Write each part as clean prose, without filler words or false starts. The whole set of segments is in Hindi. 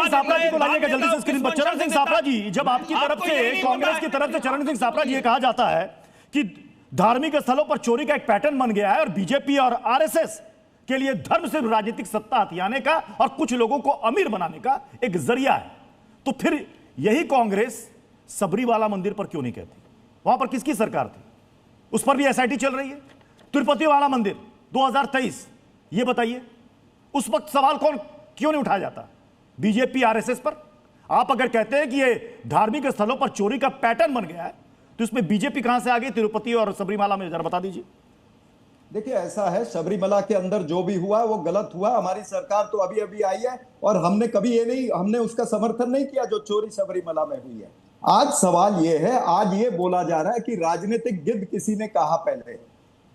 सिंह सापड़ा जी को लाइएगा जल्दी से स्क्रीन पर। चरण सिंह सापड़ा जी, जब आपकी तरफ से, कांग्रेस की तरफ से चरण सिंह सापड़ा जी, ये कहा जाता है कि धार्मिक स्थलों पर चोरी का एक पैटर्न बन गया है और बीजेपी और आरएसएस के लिए धर्म से राजनीतिक सत्ता हथियाने का और कुछ लोगों को अमीर बनाने का एक जरिया है, तो फिर यही कांग्रेस सबरीवाला मंदिर पर क्यों नहीं कहती? वहां पर किसकी सरकार थी? उस पर भी एसआईटी चल रही है। तिरुपति वाला मंदिर 2023, ये बताइए उस वक्त सवाल कौन क्यों नहीं उठाया जाता? बीजेपी आरएसएस पर। आप अगर कहते हैं कि ये धार्मिक स्थलों पर चोरी का पैटर्न बन गया है, तो इसमें बीजेपी कहां से आ गई तिरुपति और सबरीमाला में? जरा बता दीजिए। देखिए, ऐसा है, सबरीमला के अंदर जो भी हुआ वो गलत हुआ। हमारी सरकार तो अभी अभी आई है और हमने कभी हमने उसका समर्थन नहीं किया जो चोरी सबरीमला में हुई है। आज सवाल ये है, आज ये बोला जा रहा है कि राजनीतिक गिद्ध किसी ने कहा पहले।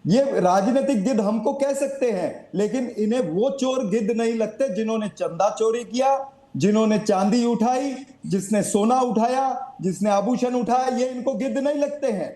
ये राजनीतिक गिद्ध हमको कह सकते हैं, लेकिन इन्हें वो चोर गिद्ध नहीं लगते जिन्होंने चंदा चोरी किया, जिन्होंने चांदी उठाई, जिसने सोना उठाया, जिसने आभूषण उठाया। ये इनको गिद्ध नहीं लगते हैं,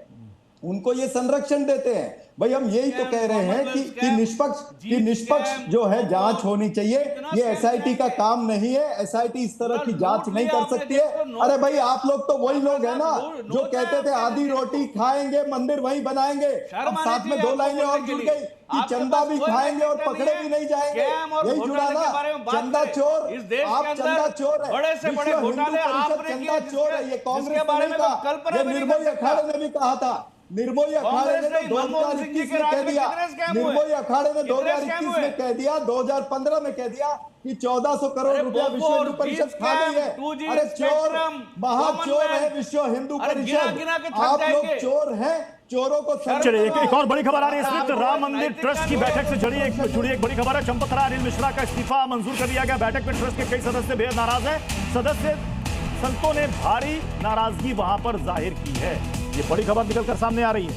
उनको ये संरक्षण देते हैं। भाई हम यही तो कह रहे हैं कि निष्पक्ष जो है जांच होनी चाहिए। ये एसआईटी का काम नहीं है, एसआईटी इस तरह की जांच नहीं कर सकती है। अरे भाई, आप लोग तो वही लोग हैं ना जो कहते थे आधी रोटी खाएंगे मंदिर वहीं बनाएंगे। अब साथ में दो लाइनें और जुड़ गई कि चंदा भी खाएंगे और पकड़े भी नहीं जाएंगे। यही जुड़ा ना, चंदा चोर, आप चंदा चोर है, विश्व हिंदू परिषद चंदा चोर है। ये कांग्रेस ने नहीं कहा, ये निर्मोही अखाड़े ने भी कहा था। निर्मोही अखाड़े ने 2021 में कह दिया, निर्मोही अखाड़े ने 2021 में कह दिया, 2015 में कह दिया कि 1400 करोड़ रुपया विश्व हिंदू परिषद खा गई है। अरे चोर, महाचोर है विश्व हिंदू परिषद। आप लोग चोर हैं, चोरों को। चलिए एक और बड़ी खबर आ रही है। इस वक्त राम मंदिर ट्रस्ट की बैठक से जुड़ी एक बड़ी खबर है। चंपत राय अनिल मिश्रा का इस्तीफा मंजूर कर दिया गया। बैठक में ट्रस्ट के कई सदस्य बेहद नाराज हैं। सदस्य संतों ने भारी नाराजगी वहां पर जाहिर की है। ये बड़ी खबर निकलकर सामने आ रही है।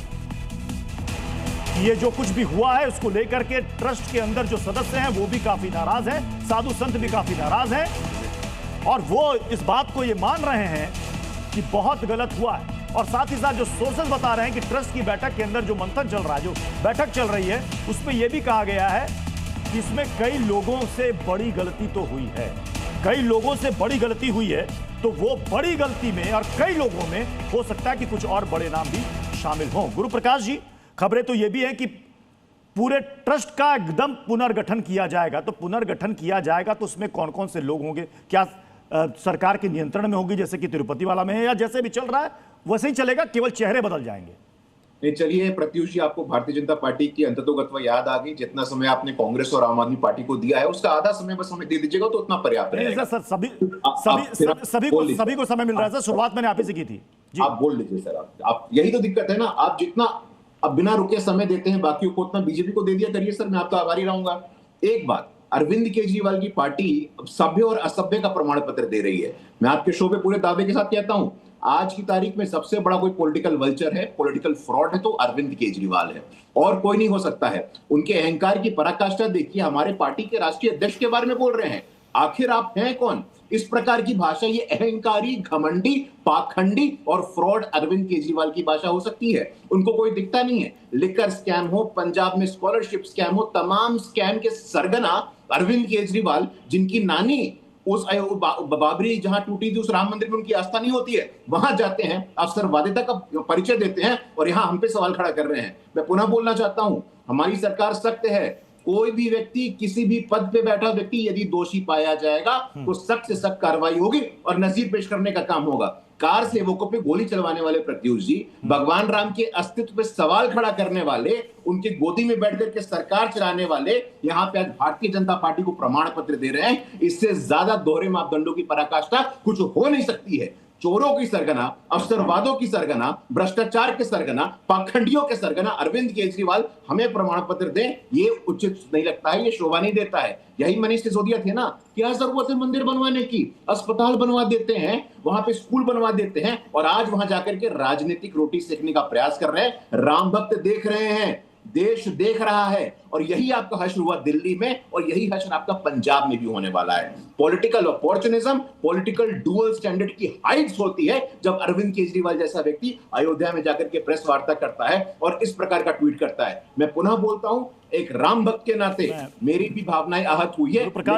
ये जो कुछ भी हुआ है उसको लेकर के ट्रस्ट के अंदर जो सदस्य हैं वो भी काफी नाराज हैं, साधु संत भी काफी नाराज हैं और वो इस बात को ये मान रहे हैं कि बहुत गलत हुआ है। और साथ ही साथ जो सोर्सेज बता रहे हैं कि ट्रस्ट की बैठक के अंदर जो मंथन चल रहा है, जो बैठक चल रही है, उसमें यह भी कहा गया है कि इसमें कई लोगों से बड़ी गलती तो हुई है। कई लोगों से बड़ी गलती हुई है, तो वो बड़ी गलती में और कई लोगों में हो सकता है कि कुछ और बड़े नाम भी शामिल हों। गुरु प्रकाश जी, खबरें तो ये भी है कि पूरे ट्रस्ट का एकदम पुनर्गठन किया जाएगा। तो पुनर्गठन किया जाएगा तो उसमें कौन कौन से लोग होंगे? क्या सरकार के नियंत्रण में होगी जैसे कि तिरुपति वाला में है, या जैसे भी चल रहा है वैसे ही चलेगा, केवल चेहरे बदल जाएंगे? चलिए प्रत्युष जी, आपको भारतीय जनता पार्टी की अंततोगत्वा याद आ गई। जितना समय आपने कांग्रेस और आम आदमी पार्टी को दिया है उसका आधा समय बस हमें दे दीजिएगा तो उतना पर्याप्त रहेगा। सर सभी को समय मिल रहा है सर, शुरुआत मैंने आप ही से की थी जी। आप बोल लीजिए सर। आप यही तो दिक्कत है ना, आप जितना अब बिना रुके समय देते हैं बाकियों को उतना बीजेपी को दे दिया करिए सर, मैं आपका आभारी रहूंगा। एक बात, अरविंद केजरीवाल की पार्टी सभ्य और असभ्य का प्रमाण पत्र दे रही है। मैं आपके शो पे पूरे दावे के साथ कहता हूं, आज की तारीख में सबसे बड़ा कोई पॉलिटिकल वल्चर है, पॉलिटिकल फ्रॉड है तो अरविंद केजरीवाल है, और कोई नहीं हो सकता है। उनके अहंकार की पराकाष्ठा देखिए, हमारे पार्टी के राष्ट्रीय अध्यक्ष के बारे में बोल रहे हैं। आखिर आप हैं कौन? इस प्रकार की भाषा, ये अहंकारी, घमंडी, पाखंडी और फ्रॉड अरविंद केजरीवाल की भाषा हो सकती है? उनको कोई दिखता नहीं है? लिकर स्कैम हो, पंजाब में स्कॉलरशिप स्कैम हो, तमाम स्कैम के सरगना अरविंद केजरीवाल, जिनकी नानी उस बाबरी जहां टूटी थी उस राम मंदिर में उनकी आस्था नहीं होती है, वहां जाते हैं, अवसरवादिता का परिचय देते हैं और यहां हम पे सवाल खड़ा कर रहे हैं। मैं पुनः बोलना चाहता हूं, हमारी सरकार सख्त है। कोई भी व्यक्ति, किसी भी पद पे बैठा व्यक्ति यदि दोषी पाया जाएगा तो सख्त से सख्त कार्रवाई होगी और नजीर पेश करने का काम होगा। कार सेवकों पे गोली चलवाने वाले प्रत्युष जी, भगवान राम के अस्तित्व पे सवाल खड़ा करने वाले, उनकी गोदी में बैठ करके सरकार चलाने वाले यहाँ पे आज भारतीय जनता पार्टी को प्रमाण पत्र दे रहे हैं। इससे ज्यादा दोहरे मापदंडों की पराकाष्ठा कुछ हो नहीं सकती है। चोरों की सरगना, अवसरवादों की सरगना, भ्रष्टाचार के सरगना, पाखंडियों के सरगना अरविंद केजरीवाल हमें प्रमाण पत्र दें, ये उचित नहीं लगता है, ये शोभा नहीं देता है। यही मनीष सिसोदिया थे ना, क्या जरूरत है मंदिर बनवाने की? अस्पताल बनवा देते हैं, वहां पे स्कूल बनवा देते हैं और आज वहां जाकर के राजनीतिक रोटी सेकने का प्रयास कर रहे हैं। राम भक्त देख रहे हैं, देश देख रहा है और यही आपका हश्र हुआ दिल्ली में और यही हश्र आपका पंजाब में भी होने वाला है। Political opportunism, political dual standard की हाइट्स होती है जब अरविंद केजरीवाल जैसा व्यक्ति अयोध्या में जाकर के प्रेस वार्ता करता है और इस प्रकार का ट्वीट करता है। मैं पुनः बोलता हूं, एक राम भक्त के नाते मेरी भी भावनाएं आहत हुई है।